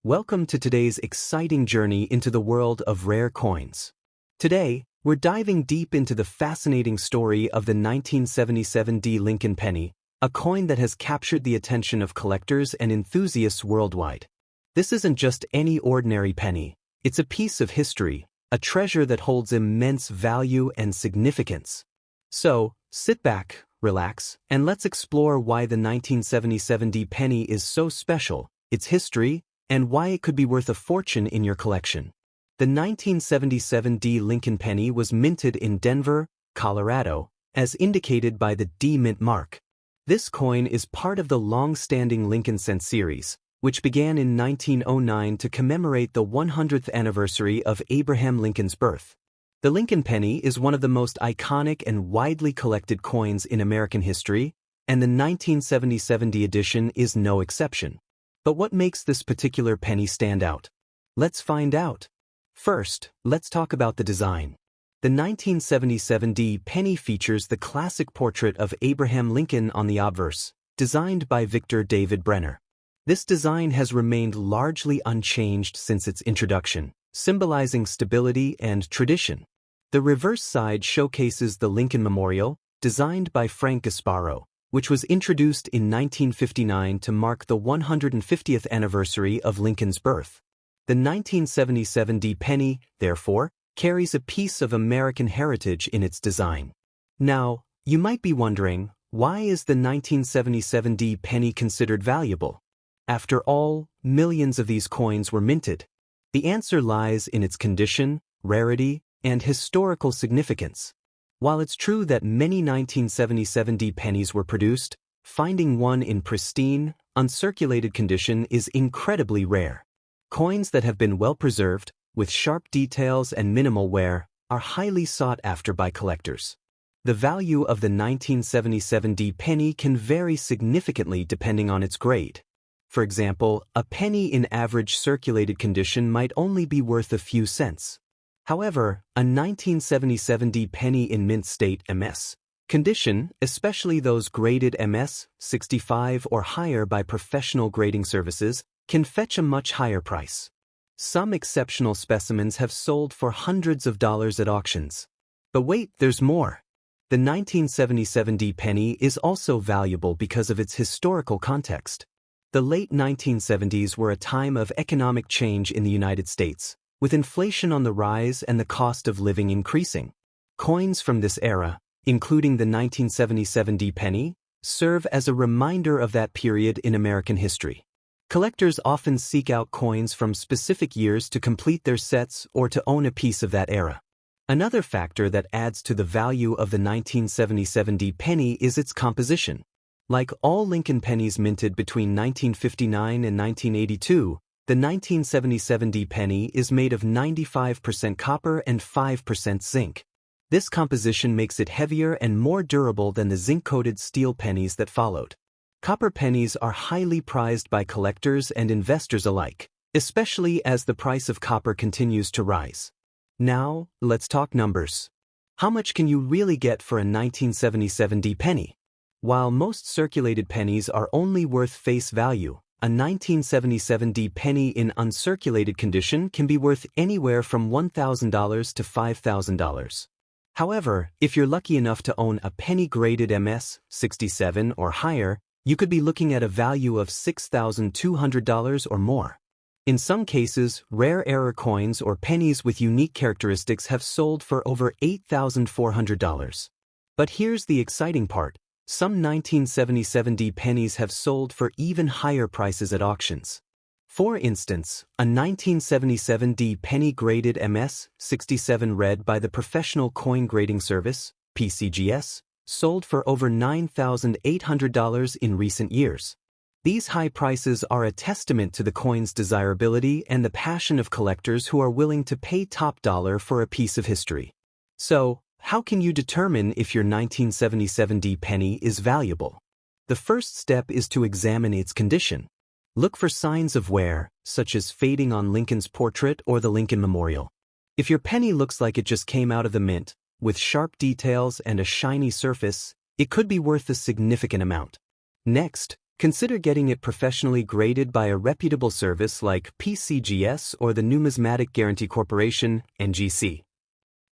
Welcome to today's exciting journey into the world of rare coins. Today, we're diving deep into the fascinating story of the 1977 Lincoln penny, a coin that has captured the attention of collectors and enthusiasts worldwide. This isn't just any ordinary penny, it's a piece of history, a treasure that holds immense value and significance. So, sit back, relax, and let's explore why the 1977 penny is so special, its history, and why it could be worth a fortune in your collection. The 1977 Lincoln penny was minted in Denver, Colorado, as indicated by the D Mint mark. This coin is part of the long-standing Lincoln cent series, which began in 1909 to commemorate the 100th anniversary of Abraham Lincoln's birth. The Lincoln penny is one of the most iconic and widely collected coins in American history, and the 1977 edition is no exception. But what makes this particular penny stand out? Let's find out. First, let's talk about the design. The 1977 penny features the classic portrait of Abraham Lincoln on the obverse, designed by Victor David Brenner. This design has remained largely unchanged since its introduction, symbolizing stability and tradition. The reverse side showcases the Lincoln Memorial, designed by Frank Gasparo, which was introduced in 1959 to mark the 150th anniversary of Lincoln's birth. The 1977 penny, therefore, carries a piece of American heritage in its design. Now, you might be wondering, why is the 1977 penny considered valuable? After all, millions of these coins were minted. The answer lies in its condition, rarity, and historical significance. While it's true that many 1977 pennies were produced, finding one in pristine, uncirculated condition is incredibly rare. Coins that have been well preserved, with sharp details and minimal wear, are highly sought after by collectors. The value of the 1977 penny can vary significantly depending on its grade. For example, a penny in average circulated condition might only be worth a few cents. However, a 1977 penny in mint state MS condition, especially those graded MS 65 or higher by professional grading services, can fetch a much higher price. Some exceptional specimens have sold for hundreds of dollars at auctions. But wait, there's more. The 1977 penny is also valuable because of its historical context. The late 1970s were a time of economic change in the United States, with inflation on the rise and the cost of living increasing. Coins from this era, including the 1977 penny, serve as a reminder of that period in American history. Collectors often seek out coins from specific years to complete their sets or to own a piece of that era. Another factor that adds to the value of the 1977 penny is its composition. Like all Lincoln pennies minted between 1959 and 1982, the 1977 penny is made of 95% copper and 5% zinc. This composition makes it heavier and more durable than the zinc-coated steel pennies that followed. Copper pennies are highly prized by collectors and investors alike, especially as the price of copper continues to rise. Now, let's talk numbers. How much can you really get for a 1977 penny? While most circulated pennies are only worth face value, a 1977 penny in uncirculated condition can be worth anywhere from $1,000 to $5,000. However, if you're lucky enough to own a penny graded MS 67 or higher, you could be looking at a value of $6,200 or more. In some cases, rare error coins or pennies with unique characteristics have sold for over $8,400. But here's the exciting part. Some 1977 pennies have sold for even higher prices at auctions. For instance, a 1977 penny graded MS 67 read by the Professional Coin Grading Service, PCGS, sold for over $9,800 in recent years. These high prices are a testament to the coin's desirability and the passion of collectors who are willing to pay top dollar for a piece of history. So, how can you determine if your 1977 penny is valuable? The first step is to examine its condition. Look for signs of wear, such as fading on Lincoln's portrait or the Lincoln Memorial. If your penny looks like it just came out of the mint, with sharp details and a shiny surface, it could be worth a significant amount. Next, Consider getting it professionally graded by a reputable service like PCGS or the Numismatic Guarantee Corporation, NGC.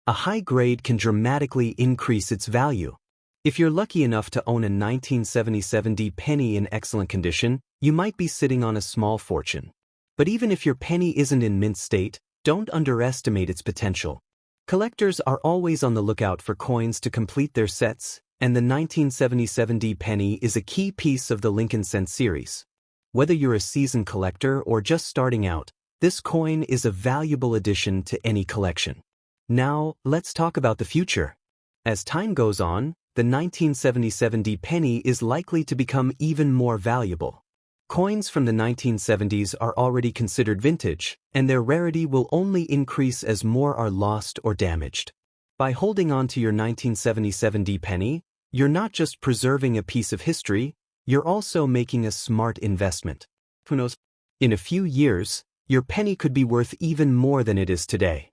A high grade can dramatically increase its value. If you're lucky enough to own a 1977 D penny in excellent condition, you might be sitting on a small fortune. But even if your penny isn't in mint state, don't underestimate its potential. Collectors are always on the lookout for coins to complete their sets, and the 1977 D penny is a key piece of the Lincoln Cent series. Whether you're a seasoned collector or just starting out, this coin is a valuable addition to any collection. Now, let's talk about the future. As time goes on, the 1977 D penny is likely to become even more valuable. Coins from the 1970s are already considered vintage, and their rarity will only increase as more are lost or damaged. By holding on to your 1977 D penny, you're not just preserving a piece of history, you're also making a smart investment. Who knows? In a few years, your penny could be worth even more than it is today.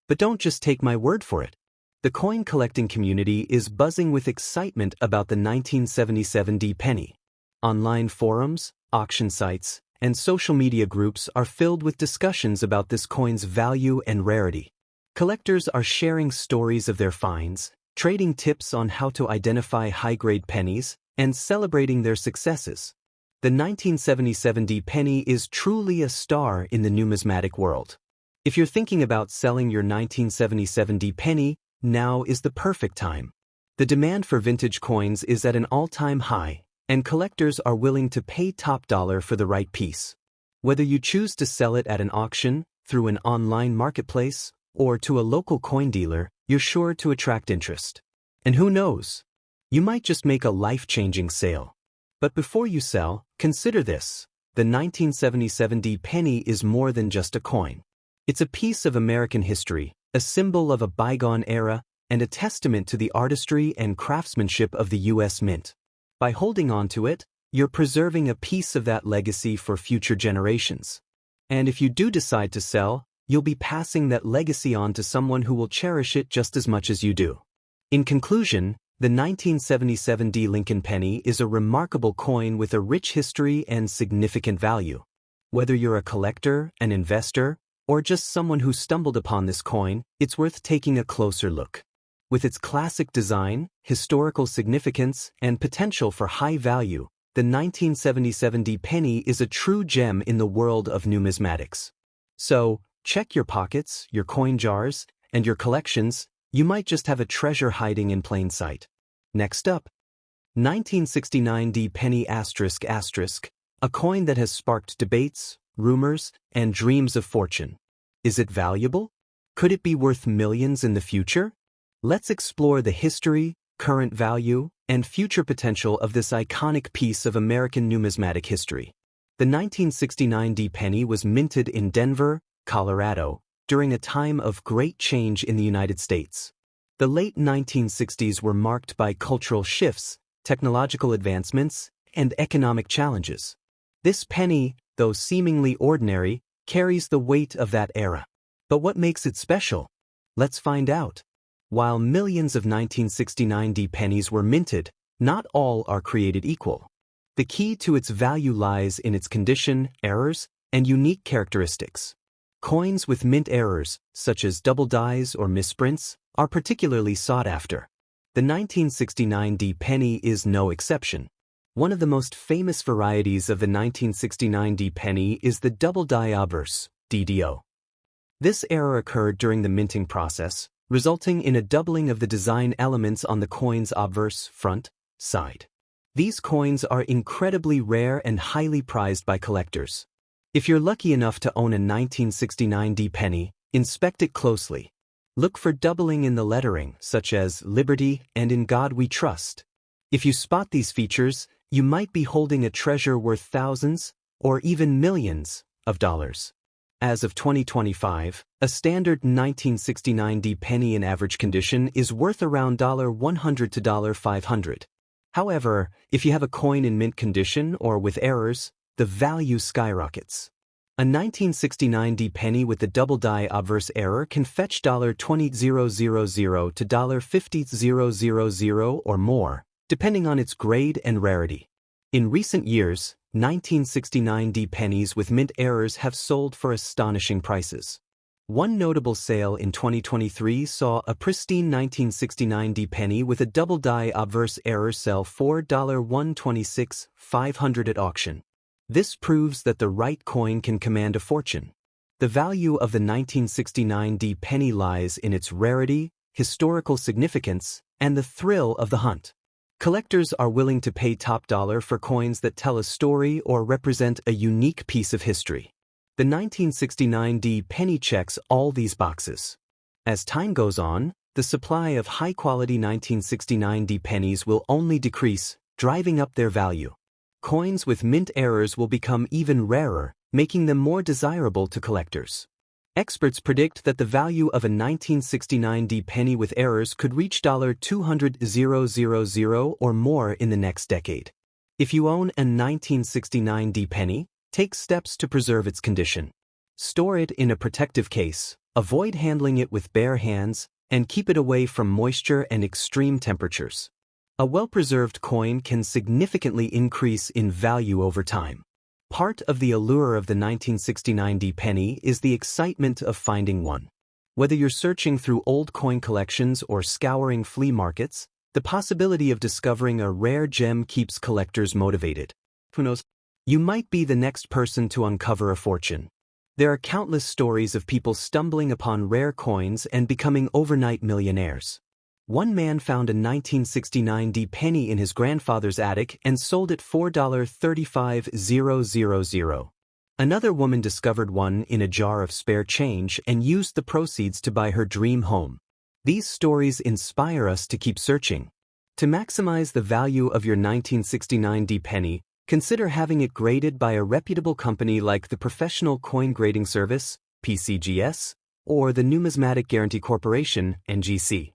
But don't just take my word for it. The coin collecting community is buzzing with excitement about the 1977 D penny. Online forums, auction sites, and social media groups are filled with discussions about this coin's value and rarity. Collectors are sharing stories of their finds, trading tips on how to identify high-grade pennies, and celebrating their successes. The 1977 D penny is truly a star in the numismatic world. If you're thinking about selling your 1977 D penny, now is the perfect time. The demand for vintage coins is at an all-time high, and collectors are willing to pay top dollar for the right piece. Whether you choose to sell it at an auction, through an online marketplace, or to a local coin dealer, you're sure to attract interest. And who knows? You might just make a life-changing sale. But before you sell, consider this. The 1977 D penny is more than just a coin. It's a piece of American history, a symbol of a bygone era, and a testament to the artistry and craftsmanship of the U.S. Mint. By holding on to it, you're preserving a piece of that legacy for future generations. And if you do decide to sell, you'll be passing that legacy on to someone who will cherish it just as much as you do. In conclusion, the 1977 D Lincoln penny is a remarkable coin with a rich history and significant value. Whether you're a collector, an investor, or just someone who stumbled upon this coin, it's worth taking a closer look. With its classic design, historical significance, and potential for high value, the 1977 D penny is a true gem in the world of numismatics. So, check your pockets, your coin jars, and your collections. You might just have a treasure hiding in plain sight. Next up, 1969 D penny ***, a coin that has sparked debates, rumors, and dreams of fortune. Is it valuable? Could it be worth millions in the future? Let's explore the history, current value, and future potential of this iconic piece of American numismatic history. The 1969 D penny was minted in Denver, Colorado, during a time of great change in the United States. The late 1960s were marked by cultural shifts, technological advancements, and economic challenges. This penny, though seemingly ordinary, carries the weight of that era. But what makes it special? Let's find out. While millions of 1969 D pennies were minted, not all are created equal. The key to its value lies in its condition, errors, and unique characteristics. Coins with mint errors, such as double dies or misprints, are particularly sought after. The 1969 D penny is no exception. One of the most famous varieties of the 1969 D penny is the double die obverse, DDO. This error occurred during the minting process, resulting in a doubling of the design elements on the coin's obverse, front, side. These coins are incredibly rare and highly prized by collectors. If you're lucky enough to own a 1969 D penny, inspect it closely. Look for doubling in the lettering, such as Liberty and In God We Trust. If you spot these features, you might be holding a treasure worth thousands, or even millions, of dollars. As of 2025, a standard 1969 D penny in average condition is worth around $100 to $500. However, if you have a coin in mint condition or with errors, the value skyrockets. A 1969 D penny with the double die obverse error can fetch $20,000 to $50,000 or more, depending on its grade and rarity. In recent years, 1969 pennies with mint errors have sold for astonishing prices. One notable sale in 2023 saw a pristine 1969 penny with a double die obverse error sell for $126,500 at auction. This proves that the right coin can command a fortune. The value of the 1969 penny lies in its rarity, historical significance, and the thrill of the hunt. Collectors are willing to pay top dollar for coins that tell a story or represent a unique piece of history. The 1969 penny checks all these boxes. As time goes on, the supply of high-quality 1969 pennies will only decrease, driving up their value. Coins with mint errors will become even rarer, making them more desirable to collectors. Experts predict that the value of a 1969 penny with errors could reach $200,000 or more in the next decade. If you own a 1969 penny, take steps to preserve its condition. Store it in a protective case, avoid handling it with bare hands, and keep it away from moisture and extreme temperatures. A well-preserved coin can significantly increase in value over time. Part of the allure of the 1969 penny is the excitement of finding one. Whether you're searching through old coin collections or scouring flea markets, the possibility of discovering a rare gem keeps collectors motivated. Who knows? You might be the next person to uncover a fortune. There are countless stories of people stumbling upon rare coins and becoming overnight millionaires. One man found a 1969 penny in his grandfather's attic and sold it for $35,000. Another woman discovered one in a jar of spare change and used the proceeds to buy her dream home. These stories inspire us to keep searching. To maximize the value of your 1969 penny, consider having it graded by a reputable company like the Professional Coin Grading Service, PCGS, or the Numismatic Guarantee Corporation, NGC.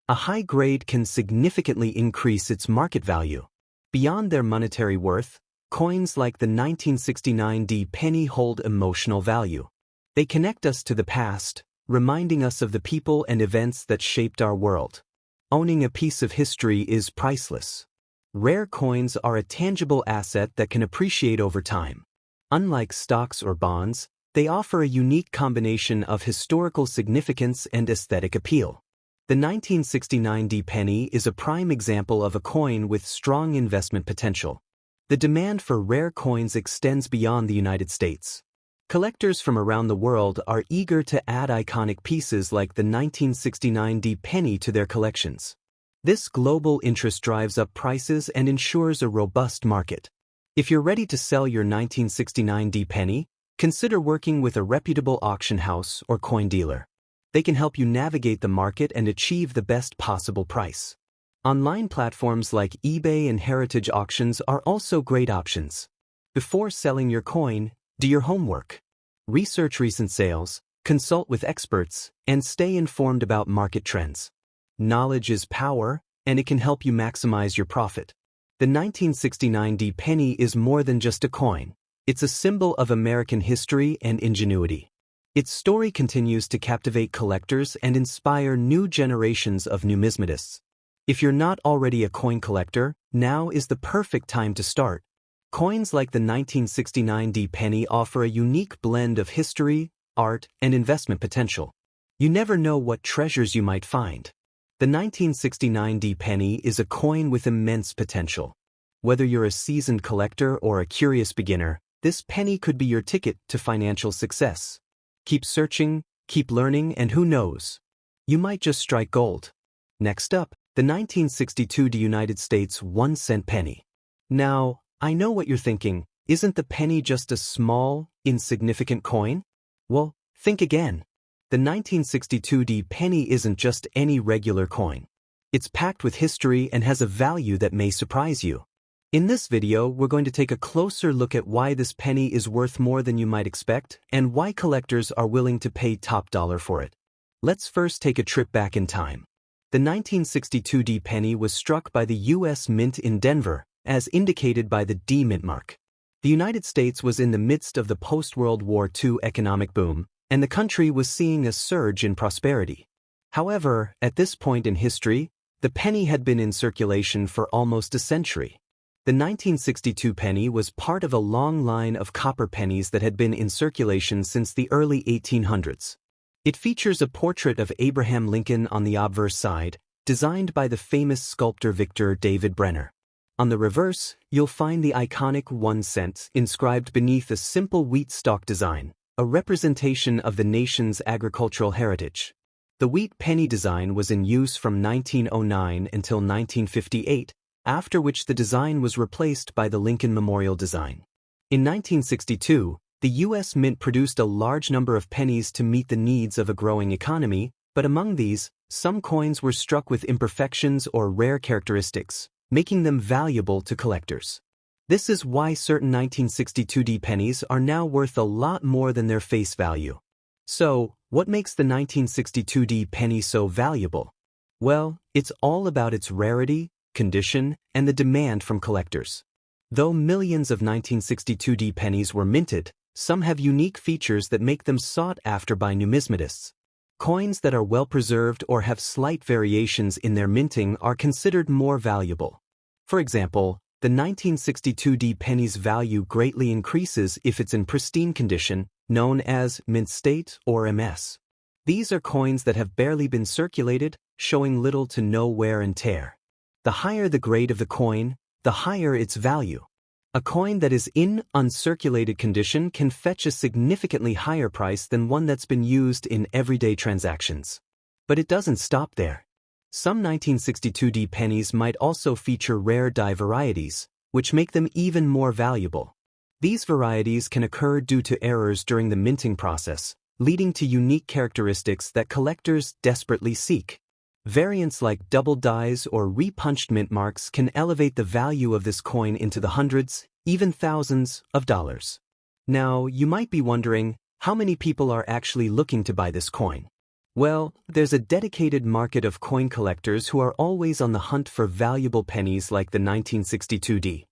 A high grade can significantly increase its market value. Beyond their monetary worth, coins like the 1969 penny hold emotional value. They connect us to the past, reminding us of the people and events that shaped our world. Owning a piece of history is priceless. Rare coins are a tangible asset that can appreciate over time. Unlike stocks or bonds, they offer a unique combination of historical significance and aesthetic appeal. The 1969 penny is a prime example of a coin with strong investment potential. The demand for rare coins extends beyond the United States. Collectors from around the world are eager to add iconic pieces like the 1969 penny to their collections. This global interest drives up prices and ensures a robust market. If you're ready to sell your 1969 penny, consider working with a reputable auction house or coin dealer. They can help you navigate the market and achieve the best possible price. Online platforms like eBay and heritage auctions are also great options. Before selling your coin, do your homework. Research recent sales, consult with experts, and stay informed about market trends. Knowledge is power, and it can help you maximize your profit. The 1969 penny is more than just a coin. It's a symbol of American history and ingenuity. Its story continues to captivate collectors and inspire new generations of numismatists. If you're not already a coin collector, now is the perfect time to start. Coins like the 1969 penny offer a unique blend of history, art, and investment potential. You never know what treasures you might find. The 1969 penny is a coin with immense potential. Whether you're a seasoned collector or a curious beginner, this penny could be your ticket to financial success. Keep searching, keep learning, and who knows? You might just strike gold. Next up, the 1962 United States 1-cent penny. Now, I know what you're thinking. Isn't the penny just a small, insignificant coin? Well, think again. The 1962 penny isn't just any regular coin. It's packed with history and has a value that may surprise you. In this video, we're going to take a closer look at why this penny is worth more than you might expect and why collectors are willing to pay top dollar for it. Let's first take a trip back in time. The 1962 penny was struck by the U.S. Mint in Denver, as indicated by the D mint mark. The United States was in the midst of the post-World War II economic boom, and the country was seeing a surge in prosperity. However, at this point in history, the penny had been in circulation for almost a century. The 1962 penny was part of a long line of copper pennies that had been in circulation since the early 1800s. It features a portrait of Abraham Lincoln on the obverse side, designed by the famous sculptor Victor David Brenner. On the reverse, you'll find the iconic 1 cent inscribed beneath a simple wheat stalk design, a representation of the nation's agricultural heritage. The wheat penny design was in use from 1909 until 1958, after which the design was replaced by the Lincoln Memorial design. In 1962, the U.S. Mint produced a large number of pennies to meet the needs of a growing economy, but among these, some coins were struck with imperfections or rare characteristics, making them valuable to collectors. This is why certain 1962 pennies are now worth a lot more than their face value. So, what makes the 1962 penny so valuable? Well, it's all about its rarity, condition, and the demand from collectors. Though millions of 1962 pennies were minted, some have unique features that make them sought after by numismatists. Coins that are well preserved or have slight variations in their minting are considered more valuable. For example, the 1962 penny's value greatly increases if it's in pristine condition, known as mint state or MS. These are coins that have barely been circulated, showing little to no wear and tear. The higher the grade of the coin, the higher its value. A coin that is in uncirculated condition can fetch a significantly higher price than one that's been used in everyday transactions. But it doesn't stop there. Some 1962 pennies might also feature rare die varieties, which make them even more valuable. These varieties can occur due to errors during the minting process, leading to unique characteristics that collectors desperately seek. Variants like double dies or repunched mint marks can elevate the value of this coin into the hundreds, even thousands, of dollars. Now, you might be wondering, how many people are actually looking to buy this coin? Well, there's a dedicated market of coin collectors who are always on the hunt for valuable pennies like the 1962.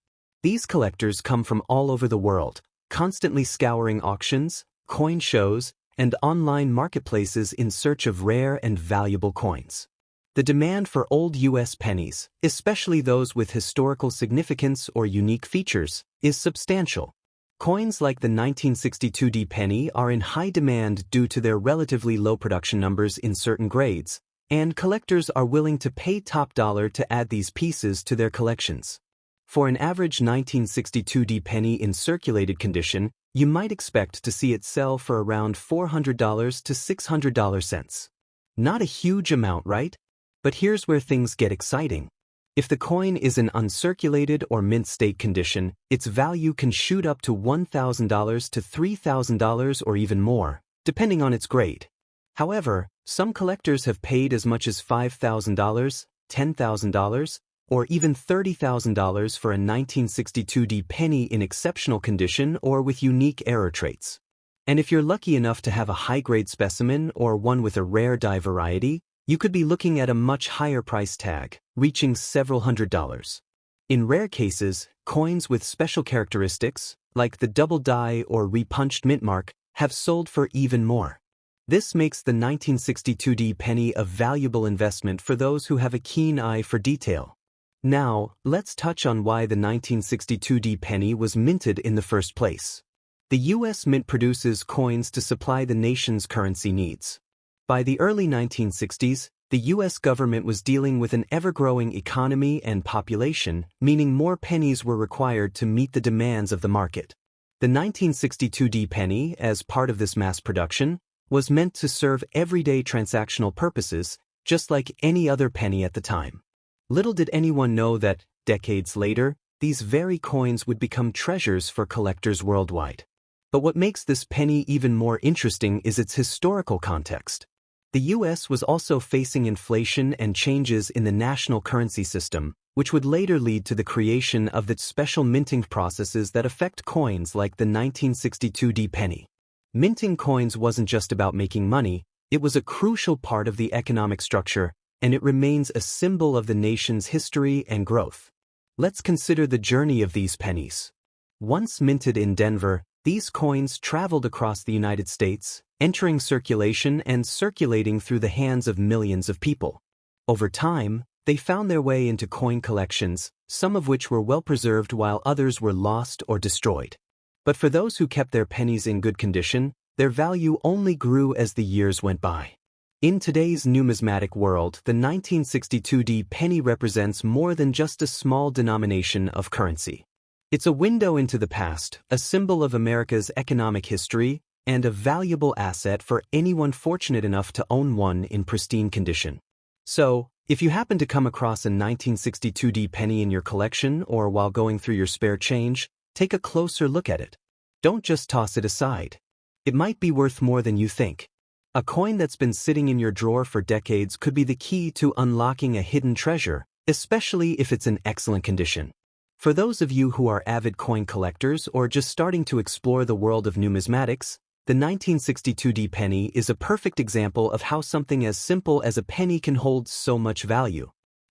These collectors come from all over the world, constantly scouring auctions, coin shows, and online marketplaces in search of rare and valuable coins. The demand for old U.S. pennies, especially those with historical significance or unique features, is substantial. Coins like the 1962 penny are in high demand due to their relatively low production numbers in certain grades, and collectors are willing to pay top dollar to add these pieces to their collections. For an average 1962 penny in circulated condition, you might expect to see it sell for around $400 to $600. Not a huge amount, right? But here's where things get exciting. If the coin is in uncirculated or mint state condition, its value can shoot up to $1,000 to $3,000 or even more, depending on its grade. However, some collectors have paid as much as $5,000, $10,000, or even $30,000 for a 1962 penny in exceptional condition or with unique error traits. And if you're lucky enough to have a high-grade specimen or one with a rare die variety, you could be looking at a much higher price tag, reaching several $100s. In rare cases, coins with special characteristics, like the double die or repunched mint mark, have sold for even more. This makes the 1962 penny a valuable investment for those who have a keen eye for detail. Now, let's touch on why the 1962 penny was minted in the first place. The U.S. Mint produces coins to supply the nation's currency needs. By the early 1960s, the U.S. government was dealing with an ever-growing economy and population, meaning more pennies were required to meet the demands of the market. The 1962 penny, as part of this mass production, was meant to serve everyday transactional purposes, just like any other penny at the time. Little did anyone know that, decades later, these very coins would become treasures for collectors worldwide. But what makes this penny even more interesting is its historical context. The U.S. was also facing inflation and changes in the national currency system, which would later lead to the creation of the special minting processes that affect coins like the 1962 penny. Minting coins wasn't just about making money, it was a crucial part of the economic structure, and it remains a symbol of the nation's history and growth. Let's consider the journey of these pennies. Once minted in Denver, these coins traveled across the United States, entering circulation and circulating through the hands of millions of people. Over time, They found their way into coin collections, some of which were well preserved while others were lost or destroyed. But for those who kept their pennies in good condition, their value only grew as the years went by. In today's numismatic world, the 1962 penny represents more than just a small denomination of currency. It's a window into the past, a symbol of America's economic history, and a valuable asset for anyone fortunate enough to own one in pristine condition. So, if you happen to come across a 1962 penny in your collection or while going through your spare change, take a closer look at it. Don't just toss it aside. It might be worth more than you think. A coin that's been sitting in your drawer for decades could be the key to unlocking a hidden treasure, especially if it's in excellent condition. For those of you who are avid coin collectors or just starting to explore the world of numismatics, the 1962 penny is a perfect example of how something as simple as a penny can hold so much value.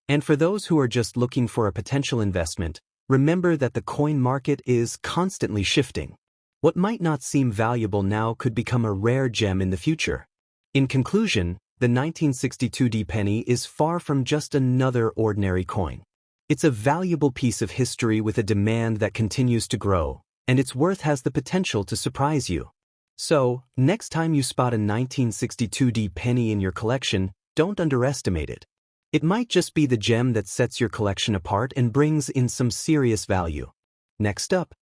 And for those who are just looking for a potential investment, remember that the coin market is constantly shifting. What might not seem valuable now could become a rare gem in the future. In conclusion, the 1962 penny is far from just another ordinary coin. It's a valuable piece of history with a demand that continues to grow, and its worth has the potential to surprise you. So, next time you spot a 1962 penny in your collection, don't underestimate it. It might just be the gem that sets your collection apart and brings in some serious value. Next up,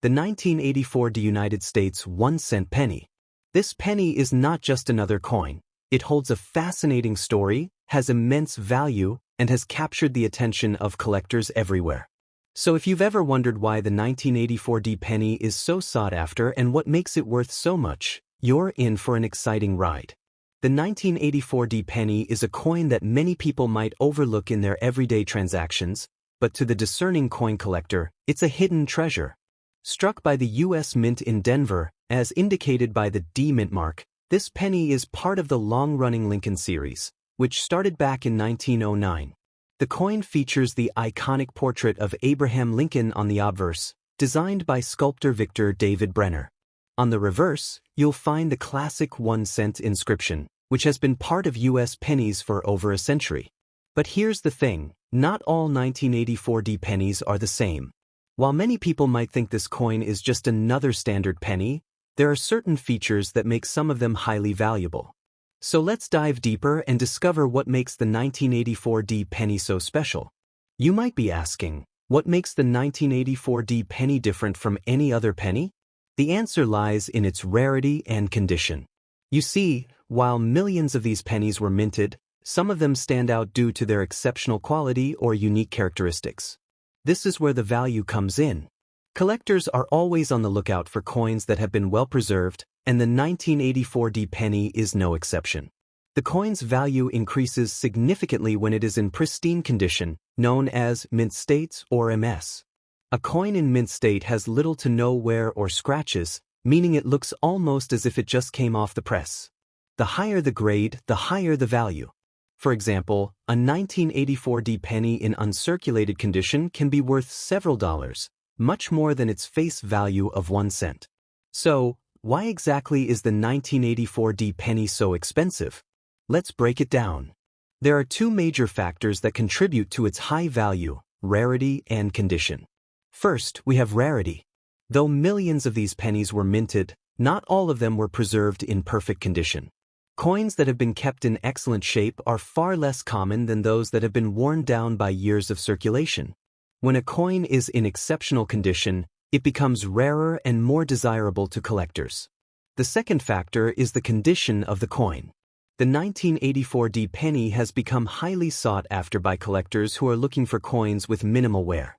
the 1984 United States 1-cent penny. This penny is not just another coin. It holds a fascinating story, has immense value, and has captured the attention of collectors everywhere. So if you've ever wondered why the 1984 penny is so sought after and what makes it worth so much, you're in for an exciting ride. The 1984 penny is a coin that many people might overlook in their everyday transactions, but to the discerning coin collector, it's a hidden treasure. Struck by the U.S. Mint in Denver, as indicated by the D Mint mark, this penny is part of the long-running Lincoln series, which started back in 1909. The coin features the iconic portrait of Abraham Lincoln on the obverse, designed by sculptor Victor David Brenner. On the reverse, you'll find the classic 1-cent inscription, which has been part of U.S. pennies for over a century. But here's the thing, not all 1984 pennies are the same. While many people might think this coin is just another standard penny, there are certain features that make some of them highly valuable. So let's dive deeper and discover what makes the 1984 penny so special. You might be asking, what makes the 1984 penny different from any other penny? The answer lies in its rarity and condition. You see, while millions of these pennies were minted, some of them stand out due to their exceptional quality or unique characteristics. This is where the value comes in. Collectors are always on the lookout for coins that have been well preserved, and the 1984 penny is no exception. The coin's value increases significantly when it is in pristine condition, known as mint state or MS. A coin in mint state has little to no wear or scratches, meaning it looks almost as if it just came off the press. The higher the grade, the higher the value. For example, a 1984 penny in uncirculated condition can be worth several dollars, much more than its face value of 1 cent. So, why exactly is the 1984 penny so expensive? Let's break it down. There are two major factors that contribute to its high value: rarity and condition. First, we have rarity. Though millions of these pennies were minted, not all of them were preserved in perfect condition. Coins that have been kept in excellent shape are far less common than those that have been worn down by years of circulation. When a coin is in exceptional condition, it becomes rarer and more desirable to collectors. The second factor is the condition of the coin. The 1984 penny has become highly sought after by collectors who are looking for coins with minimal wear.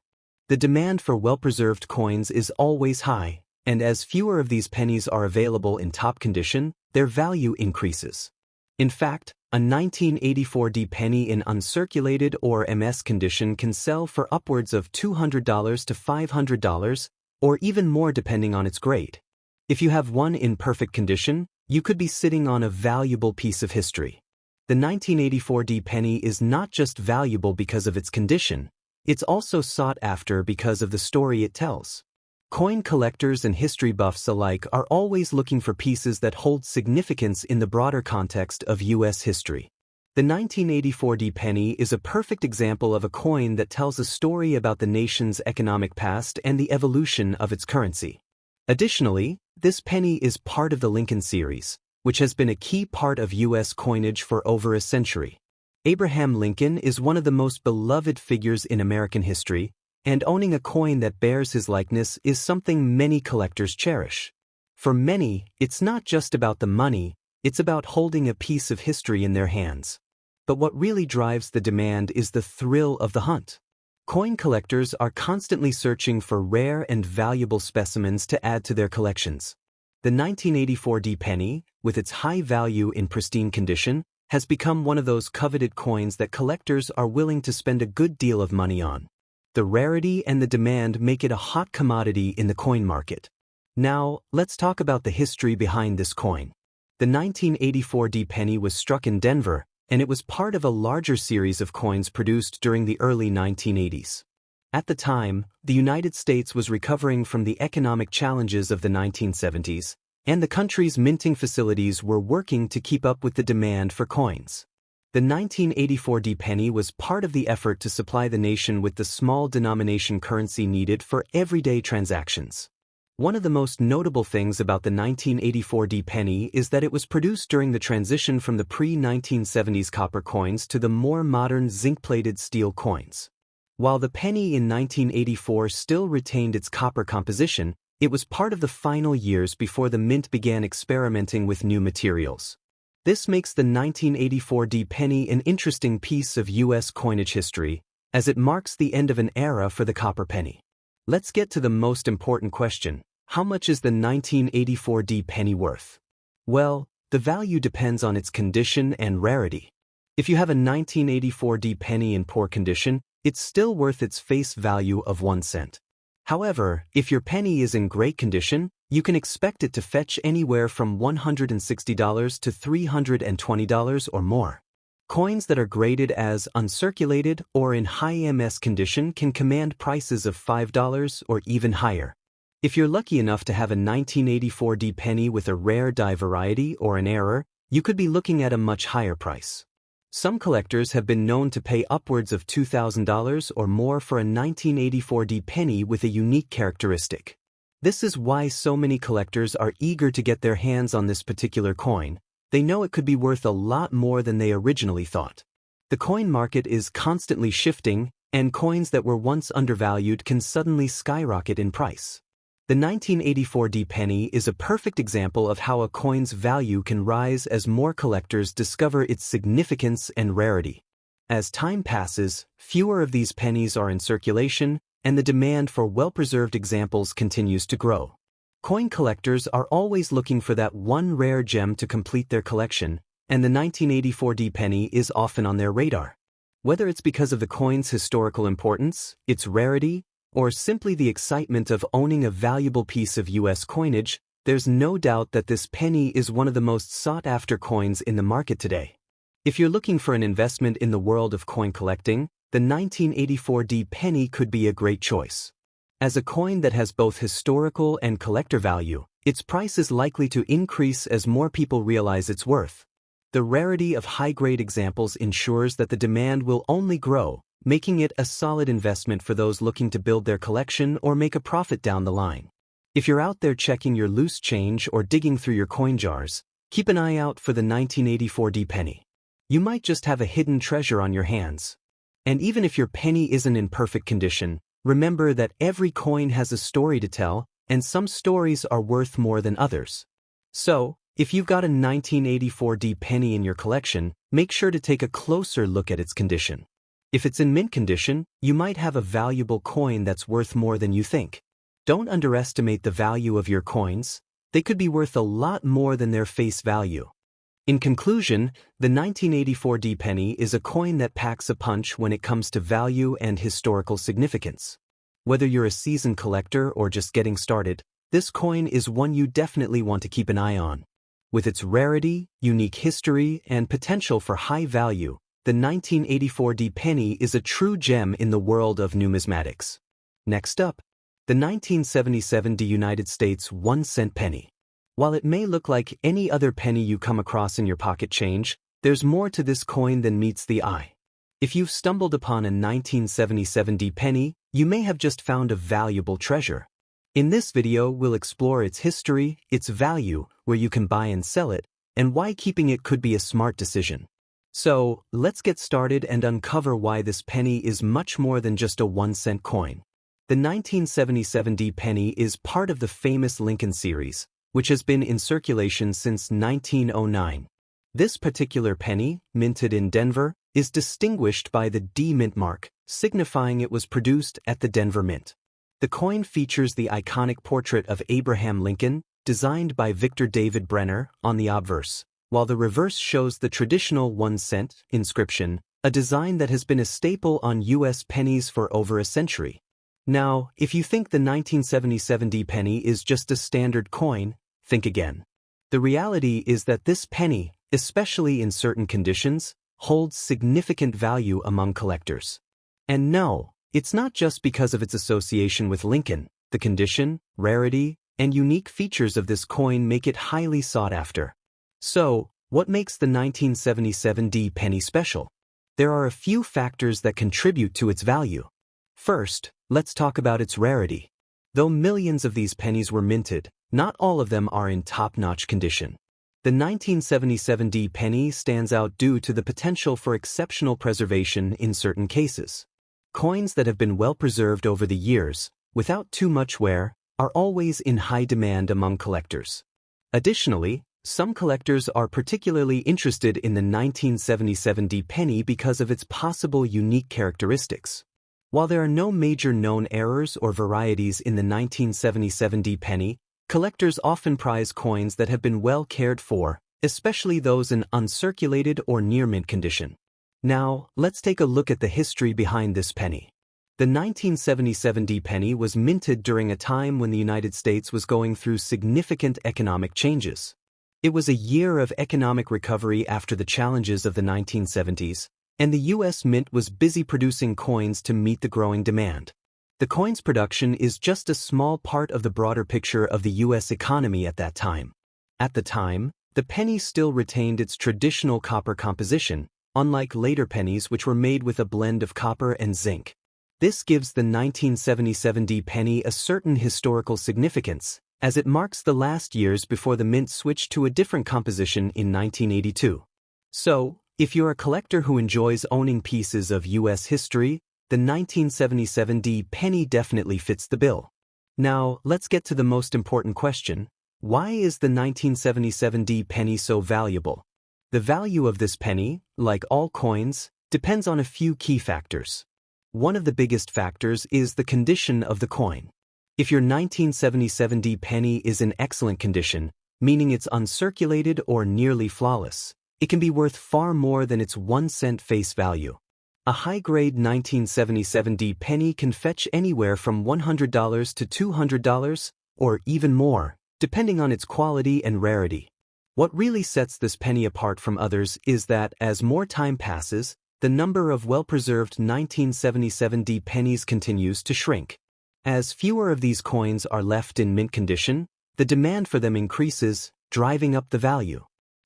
The demand for well-preserved coins is always high, and as fewer of these pennies are available in top condition, their value increases. In fact, a 1984 penny in uncirculated or MS condition can sell for upwards of $200 to $500, or even more depending on its grade. If you have one in perfect condition, you could be sitting on a valuable piece of history. The 1984 penny is not just valuable because of its condition, it's also sought after because of the story it tells. Coin collectors and history buffs alike are always looking for pieces that hold significance in the broader context of U.S. history. The 1984 penny is a perfect example of a coin that tells a story about the nation's economic past and the evolution of its currency. Additionally, this penny is part of the Lincoln series, which has been a key part of U.S. coinage for over a century. Abraham Lincoln is one of the most beloved figures in American history, and owning a coin that bears his likeness is something many collectors cherish. For many, it's not just about the money, it's about holding a piece of history in their hands. But what really drives the demand is the thrill of the hunt. Coin collectors are constantly searching for rare and valuable specimens to add to their collections. The 1984 penny, with its high value in pristine condition, has become one of those coveted coins that collectors are willing to spend a good deal of money on. The rarity and the demand make it a hot commodity in the coin market. Now, let's talk about the history behind this coin. The 1984 penny was struck in Denver, and it was part of a larger series of coins produced during the early 1980s. At the time, the United States was recovering from the economic challenges of the 1970s, and the country's minting facilities were working to keep up with the demand for coins. The 1984 penny was part of the effort to supply the nation with the small denomination currency needed for everyday transactions. One of the most notable things about the 1984 penny is that it was produced during the transition from the pre-1970s copper coins to the more modern zinc-plated steel coins. While the penny in 1984 still retained its copper composition, it was part of the final years before the mint began experimenting with new materials. This makes the 1984 penny an interesting piece of U.S. coinage history, as it marks the end of an era for the copper penny. Let's get to the most important question. How much is the 1984 penny worth? Well, the value depends on its condition and rarity. If you have a 1984 penny in poor condition, it's still worth its face value of 1 cent. However, if your penny is in great condition, you can expect it to fetch anywhere from $160 to $320 or more. Coins that are graded as uncirculated or in high MS condition can command prices of $5 or even higher. If you're lucky enough to have a 1984 penny with a rare die variety or an error, you could be looking at a much higher price. Some collectors have been known to pay upwards of $2,000 or more for a 1984 penny with a unique characteristic. This is why so many collectors are eager to get their hands on this particular coin. They know it could be worth a lot more than they originally thought. The coin market is constantly shifting, and coins that were once undervalued can suddenly skyrocket in price. The 1984 penny is a perfect example of how a coin's value can rise as more collectors discover its significance and rarity. As time passes, fewer of these pennies are in circulation, and the demand for well-preserved examples continues to grow. Coin collectors are always looking for that one rare gem to complete their collection, and the 1984 penny is often on their radar. Whether it's because of the coin's historical importance, its rarity, or simply the excitement of owning a valuable piece of U.S. coinage, there's no doubt that this penny is one of the most sought-after coins in the market today. If you're looking for an investment in the world of coin collecting, the 1984 penny could be a great choice. As a coin that has both historical and collector value, its price is likely to increase as more people realize its worth. The rarity of high-grade examples ensures that the demand will only grow, making it a solid investment for those looking to build their collection or make a profit down the line. If you're out there checking your loose change or digging through your coin jars, keep an eye out for the 1984 penny. You might just have a hidden treasure on your hands. And even if your penny isn't in perfect condition, remember that every coin has a story to tell, and some stories are worth more than others. So, if you've got a 1984 penny in your collection, make sure to take a closer look at its condition. If it's in mint condition, you might have a valuable coin that's worth more than you think. Don't underestimate the value of your coins. They could be worth a lot more than their face value. In conclusion, the 1984 penny is a coin that packs a punch when it comes to value and historical significance. Whether you're a seasoned collector or just getting started, this coin is one you definitely want to keep an eye on. With its rarity, unique history, and potential for high value, the 1984 penny is a true gem in the world of numismatics. Next up, the 1977 United States 1 cent penny. While it may look like any other penny you come across in your pocket change, There's more to this coin than meets the eye. If you've stumbled upon a 1977 penny, you may have just found a valuable treasure. In this video, we'll explore its history, its value, where you can buy and sell it, and why keeping it could be a smart decision. So, let's get started and uncover why this penny is much more than just a 1-cent coin. The 1977 penny is part of the famous Lincoln series, which has been in circulation since 1909. This particular penny, minted in Denver, is distinguished by the D Mint mark, signifying it was produced at the Denver Mint. The coin features the iconic portrait of Abraham Lincoln, designed by Victor David Brenner, on the obverse, while the reverse shows the traditional 1-cent inscription, a design that has been a staple on U.S. pennies for over a century. Now, if you think the 1977 penny is just a standard coin, think again. The reality is that this penny, especially in certain conditions, holds significant value among collectors. And no, it's not just because of its association with Lincoln. The condition, rarity, and unique features of this coin make it highly sought after. So, what makes the 1977 penny special? There are a few factors that contribute to its value. First, let's talk about its rarity. Though millions of these pennies were minted, not all of them are in top-notch condition. The 1977 penny stands out due to the potential for exceptional preservation in certain cases. Coins that have been well preserved over the years, without too much wear, are always in high demand among collectors. Additionally, some collectors are particularly interested in the 1977 penny because of its possible unique characteristics. While there are no major known errors or varieties in the 1977 penny, collectors often prize coins that have been well cared for, especially those in uncirculated or near-mint condition. Now, let's take a look at the history behind this penny. The 1977 penny was minted during a time when the United States was going through significant economic changes. It was a year of economic recovery after the challenges of the 1970s, and the U.S. Mint was busy producing coins to meet the growing demand. The coin's production is just a small part of the broader picture of the U.S. economy at that time. At the time, the penny still retained its traditional copper composition, unlike later pennies which were made with a blend of copper and zinc. This gives the 1977 penny a certain historical significance, as it marks the last years before the mint switched to a different composition in 1982. So, if you're a collector who enjoys owning pieces of U.S. history, the 1977 penny definitely fits the bill. Now, let's get to the most important question. Why is the 1977 penny so valuable? The value of this penny, like all coins, depends on a few key factors. One of the biggest factors is the condition of the coin. If your 1977 penny is in excellent condition, meaning it's uncirculated or nearly flawless, it can be worth far more than its 1-cent face value. A high-grade 1977 penny can fetch anywhere from $100 to $200, or even more, depending on its quality and rarity. What really sets this penny apart from others is that, as more time passes, the number of well-preserved 1977 pennies continues to shrink. As fewer of these coins are left in mint condition, the demand for them increases, driving up the value.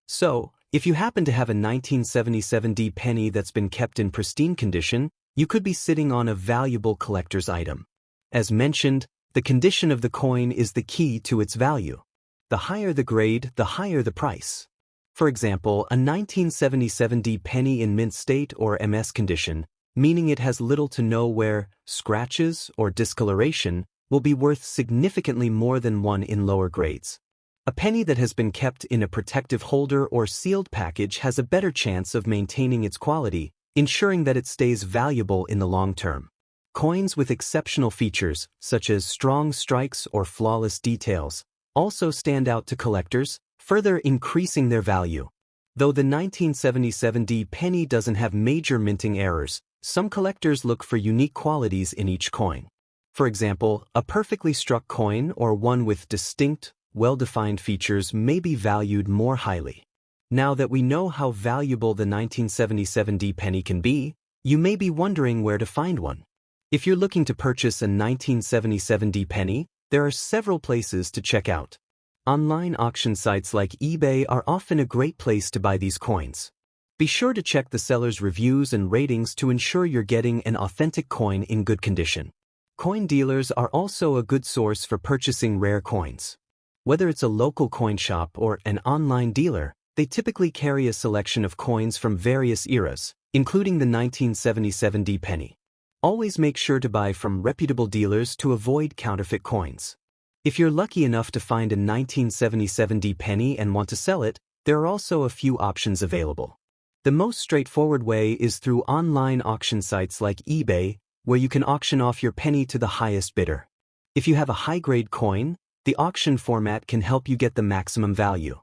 So, if you happen to have a 1977 penny that's been kept in pristine condition, you could be sitting on a valuable collector's item. As mentioned, the condition of the coin is the key to its value. The higher the grade, the higher the price. For example, a 1977 penny in mint state or MS condition, meaning it has little to no wear, scratches, or discoloration, will be worth significantly more than one in lower grades. A penny that has been kept in a protective holder or sealed package has a better chance of maintaining its quality, ensuring that it stays valuable in the long term. Coins with exceptional features, such as strong strikes or flawless details, also stand out to collectors, further increasing their value. Though the 1977 penny doesn't have major minting errors, some collectors look for unique qualities in each coin. For example, a perfectly struck coin or one with distinct, well-defined features may be valued more highly. Now that we know how valuable the 1977 penny can be, you may be wondering where to find one. If you're looking to purchase a 1977 penny, there are several places to check out. Online auction sites like eBay are often a great place to buy these coins. Be sure to check the seller's reviews and ratings to ensure you're getting an authentic coin in good condition. Coin dealers are also a good source for purchasing rare coins. Whether it's a local coin shop or an online dealer, they typically carry a selection of coins from various eras, including the 1977 penny. Always make sure to buy from reputable dealers to avoid counterfeit coins. If you're lucky enough to find a 1977 penny and want to sell it, there are also a few options available. The most straightforward way is through online auction sites like eBay, where you can auction off your penny to the highest bidder. If you have a high-grade coin, the auction format can help you get the maximum value.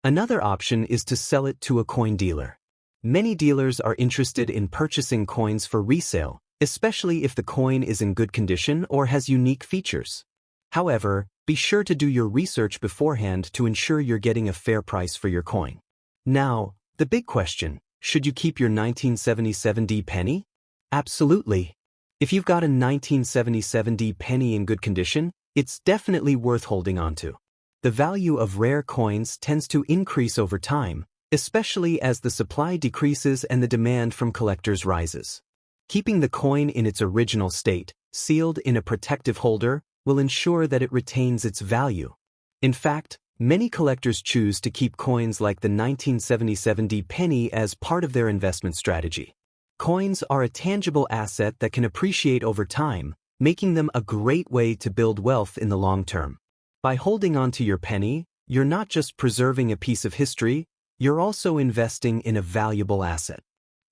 Another option is to sell it to a coin dealer. Many dealers are interested in purchasing coins for resale, especially if the coin is in good condition or has unique features. However, be sure to do your research beforehand to ensure you're getting a fair price for your coin. Now, the big question, should you keep your 1977 penny? Absolutely. If you've got a 1977 penny in good condition, it's definitely worth holding onto. The value of rare coins tends to increase over time, especially as the supply decreases and the demand from collectors rises. Keeping the coin in its original state, sealed in a protective holder, will ensure that it retains its value. In fact, many collectors choose to keep coins like the 1977 penny as part of their investment strategy. Coins are a tangible asset that can appreciate over time, making them a great way to build wealth in the long term. By holding on to your penny, you're not just preserving a piece of history, you're also investing in a valuable asset.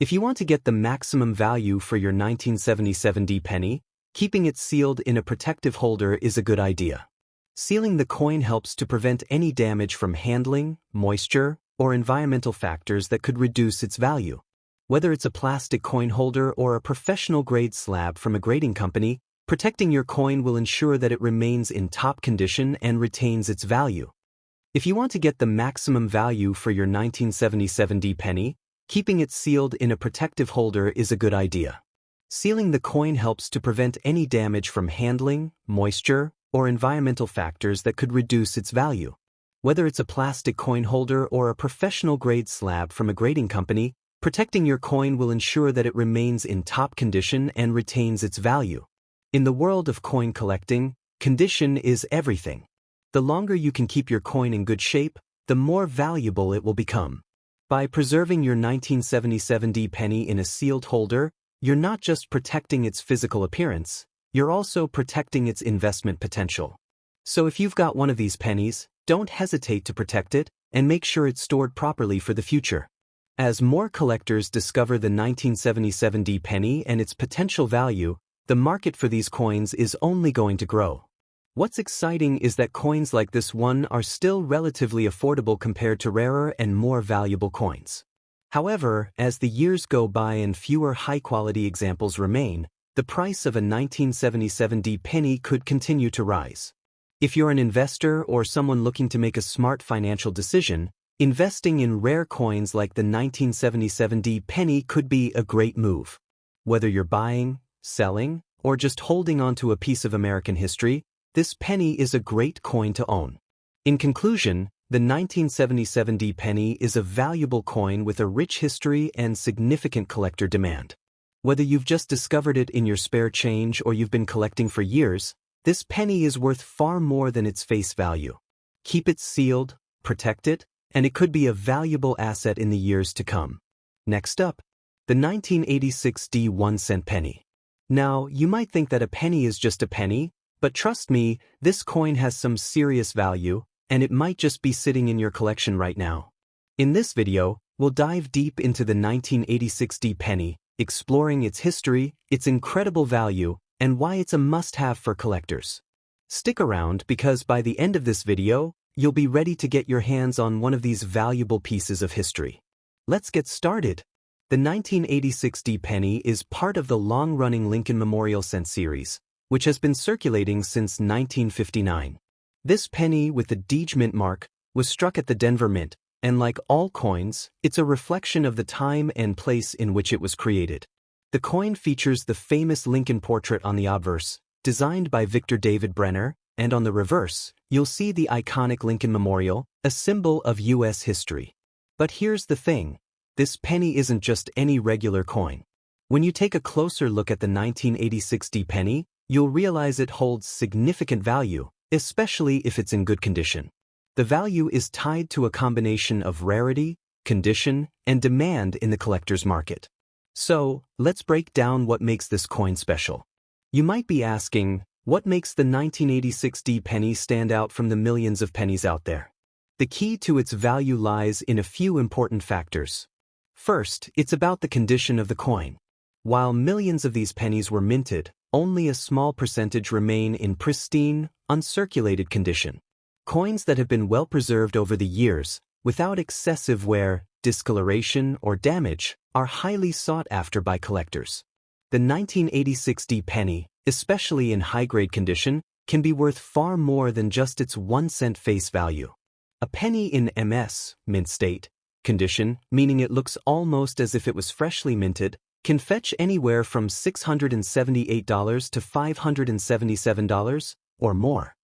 If you want to get the maximum value for your 1977 penny, keeping it sealed in a protective holder is a good idea. Sealing the coin helps to prevent any damage from handling, moisture, or environmental factors that could reduce its value. Whether it's a plastic coin holder or a professional-grade slab from a grading company, protecting your coin will ensure that it remains in top condition and retains its value. If you want to get the maximum value for your 1977 penny, keeping it sealed in a protective holder is a good idea. Sealing the coin helps to prevent any damage from handling, moisture, or environmental factors that could reduce its value. Whether it's a plastic coin holder or a professional-grade slab from a grading company, protecting your coin will ensure that it remains in top condition and retains its value. In the world of coin collecting, condition is everything. The longer you can keep your coin in good shape, the more valuable it will become. By preserving your 1977 penny in a sealed holder, you're not just protecting its physical appearance, you're also protecting its investment potential. So if you've got one of these pennies, don't hesitate to protect it and make sure it's stored properly for the future. As more collectors discover the 1977 penny and its potential value, the market for these coins is only going to grow. What's exciting is that coins like this one are still relatively affordable compared to rarer and more valuable coins. However, as the years go by and fewer high-quality examples remain, the price of a 1977 penny could continue to rise. If you're an investor or someone looking to make a smart financial decision, investing in rare coins like the 1977 penny could be a great move. Whether you're buying, selling, or just holding on to a piece of American history, this penny is a great coin to own. In conclusion, the 1977 penny is a valuable coin with a rich history and significant collector demand. Whether you've just discovered it in your spare change or you've been collecting for years, this penny is worth far more than its face value. Keep it sealed, protect it, and it could be a valuable asset in the years to come. Next up, the 1986 1-cent penny. Now, you might think that a penny is just a penny, but trust me, this coin has some serious value, and it might just be sitting in your collection right now. In this video, we'll dive deep into the 1986 penny, exploring its history, its incredible value, and why it's a must-have for collectors. Stick around because by the end of this video, you'll be ready to get your hands on one of these valuable pieces of history. Let's get started. The 1986 penny is part of the long-running Lincoln Memorial Cent series, which has been circulating since 1959. This penny with the Deege mint mark was struck at the Denver Mint, and like all coins, it's a reflection of the time and place in which it was created. The coin features the famous Lincoln portrait on the obverse, designed by Victor David Brenner, and on the reverse, you'll see the iconic Lincoln Memorial, a symbol of U.S. history. But here's the thing. this penny isn't just any regular coin. When you take a closer look at the 1986 D penny, you'll realize it holds significant value, especially if it's in good condition. The value is tied to a combination of rarity, condition, and demand in the collector's market. So, let's break down what makes this coin special. You might be asking, what makes the 1986 D penny stand out from the millions of pennies out there? The key to its value lies in a few important factors. First, it's about the condition of the coin. While millions of these pennies were minted, only a small percentage remain in pristine, uncirculated condition. Coins that have been well preserved over the years, without excessive wear, discoloration, or damage, are highly sought after by collectors. The 1986 D penny, especially in high-grade condition, can be worth far more than just its 1-cent face value. A penny in MS, mint state, condition, meaning it looks almost as if it was freshly minted, can fetch anywhere from $678 to $577 or more.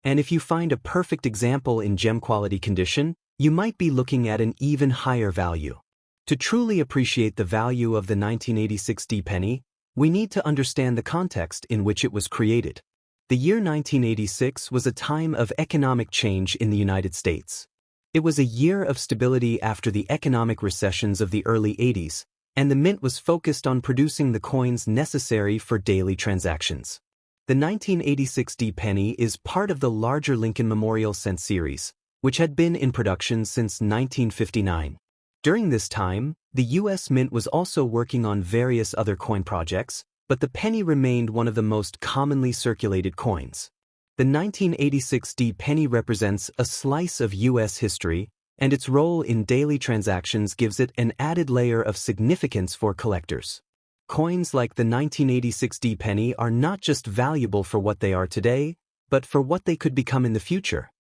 And if you find a perfect example in gem quality condition, you might be looking at an even higher value. To truly appreciate the value of the 1986 D penny, we need to understand the context in which it was created. The year 1986 was a time of economic change in the United States. It was a year of stability after the economic recessions of the early 80s, and the mint was focused on producing the coins necessary for daily transactions. The 1986 D penny is part of the larger Lincoln Memorial Cent series, which had been in production since 1959. During this time, the U.S. Mint was also working on various other coin projects, but the penny remained one of the most commonly circulated coins. The 1986 D penny represents a slice of U.S. history, and its role in daily transactions gives it an added layer of significance for collectors. Coins like the 1986 D penny are not just valuable for what they are today, but for what they could become in the future.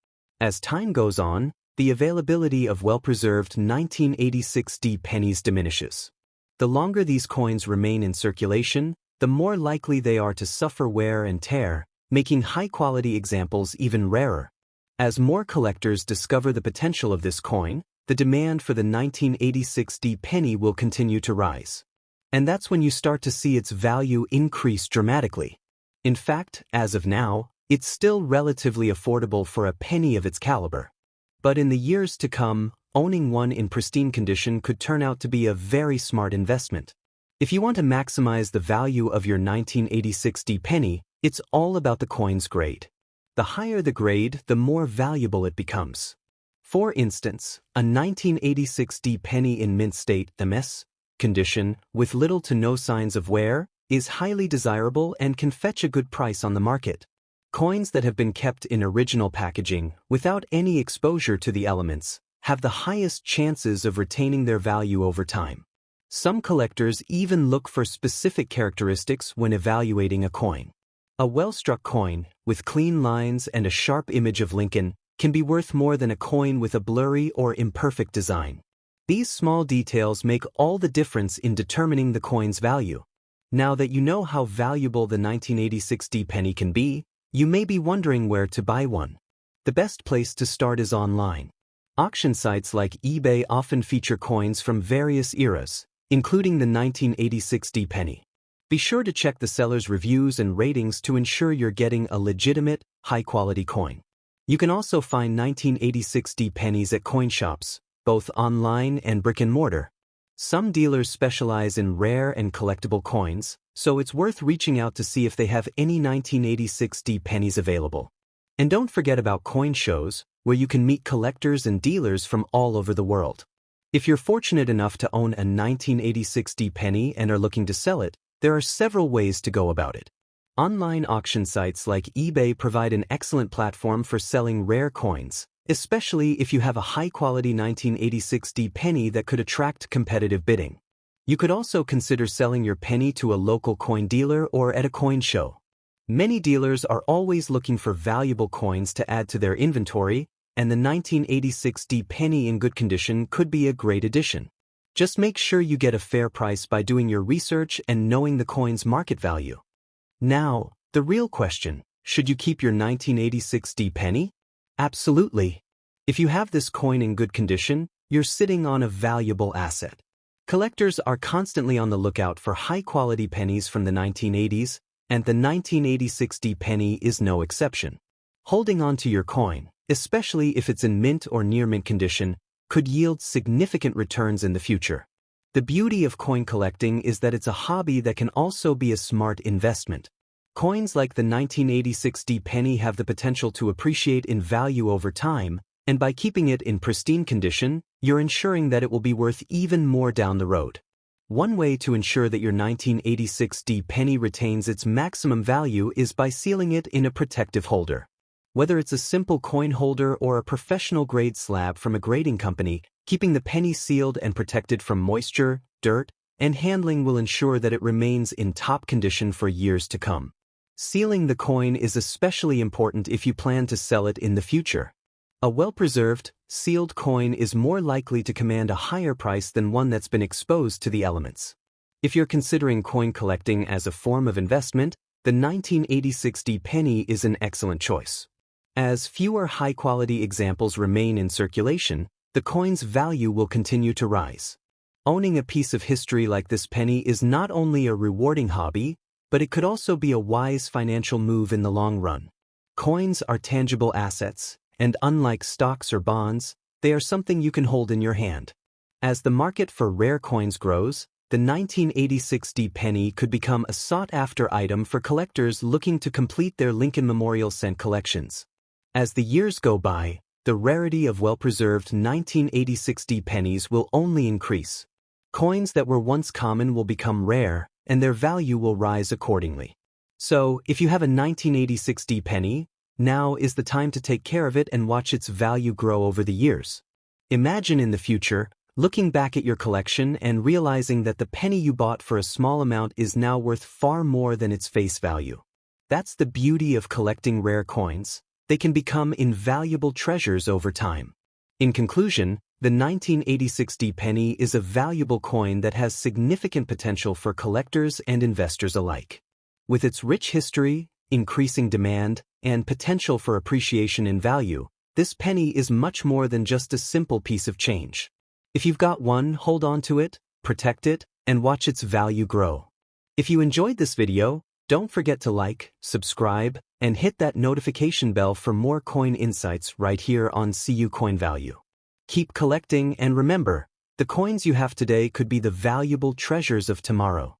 As time goes on, the availability of well-preserved 1986 D pennies diminishes. The longer these coins remain in circulation, the more likely they are to suffer wear and tear, making high-quality examples even rarer. As more collectors discover the potential of this coin, the demand for the 1986 D penny will continue to rise. And that's when you start to see its value increase dramatically. In fact, as of now, it's still relatively affordable for a penny of its caliber. But in the years to come, owning one in pristine condition could turn out to be a very smart investment. If you want to maximize the value of your 1986 D penny, it's all about the coin's grade. The higher the grade, the more valuable it becomes. For instance, a 1986 D penny in mint state MS condition, with little to no signs of wear, is highly desirable and can fetch a good price on the market. Coins that have been kept in original packaging, without any exposure to the elements, have the highest chances of retaining their value over time. Some collectors even look for specific characteristics when evaluating a coin. A well-struck coin, with clean lines and a sharp image of Lincoln, can be worth more than a coin with a blurry or imperfect design. These small details make all the difference in determining the coin's value. Now that you know how valuable the 1986 D penny can be, you may be wondering where to buy one. The best place to start is online. Auction sites like eBay often feature coins from various eras, including the 1986 D penny. Be sure to check the seller's reviews and ratings to ensure you're getting a legitimate, high-quality coin. You can also find 1986 D pennies at coin shops, both online and brick-and-mortar. Some dealers specialize in rare and collectible coins, so it's worth reaching out to see if they have any 1986 D pennies available. And don't forget about coin shows, where you can meet collectors and dealers from all over the world. If you're fortunate enough to own a 1986 D penny and are looking to sell it, there are several ways to go about it. Online auction sites like eBay provide an excellent platform for selling rare coins, especially if you have a high-quality 1986 D penny that could attract competitive bidding. You could also consider selling your penny to a local coin dealer or at a coin show. Many dealers are always looking for valuable coins to add to their inventory, and the 1986 D penny in good condition could be a great addition. Just make sure you get a fair price by doing your research and knowing the coin's market value. Now, the real question, should you keep your 1986 D penny? Absolutely. If you have this coin in good condition, you're sitting on a valuable asset. Collectors are constantly on the lookout for high-quality pennies from the 1980s, and the 1986 D penny is no exception. Holding on to your coin, especially if it's in mint or near-mint condition, could yield significant returns in the future. The beauty of coin collecting is that it's a hobby that can also be a smart investment. Coins like the 1986 D penny have the potential to appreciate in value over time, and by keeping it in pristine condition, you're ensuring that it will be worth even more down the road. One way to ensure that your 1986 D penny retains its maximum value is by sealing it in a protective holder. Whether it's a simple coin holder or a professional-grade slab from a grading company, keeping the penny sealed and protected from moisture, dirt, and handling will ensure that it remains in top condition for years to come. Sealing the coin is especially important if you plan to sell it in the future. A well-preserved, sealed coin is more likely to command a higher price than one that's been exposed to the elements. If you're considering coin collecting as a form of investment, the 1986 D penny is an excellent choice. As fewer high-quality examples remain in circulation, the coin's value will continue to rise. Owning a piece of history like this penny is not only a rewarding hobby, but it could also be a wise financial move in the long run. Coins are tangible assets, and unlike stocks or bonds, they are something you can hold in your hand. As the market for rare coins grows, the 1986 D penny could become a sought-after item for collectors looking to complete their Lincoln Memorial cent collections. As the years go by, the rarity of well-preserved 1986 D pennies will only increase. Coins that were once common will become rare, and their value will rise accordingly. So, if you have a 1986 D penny, now is the time to take care of it and watch its value grow over the years. Imagine in the future, looking back at your collection and realizing that the penny you bought for a small amount is now worth far more than its face value. That's the beauty of collecting rare coins. They can become invaluable treasures over time. In conclusion, the 1986 D penny is a valuable coin that has significant potential for collectors and investors alike. With its rich history, increasing demand, and potential for appreciation in value, this penny is much more than just a simple piece of change. If you've got one, hold on to it, protect it, and watch its value grow. If you enjoyed this video, don't forget to like, subscribe, and hit that notification bell for more coin insights right here on CU Coin Value. Keep collecting, and remember, the coins you have today could be the valuable treasures of tomorrow.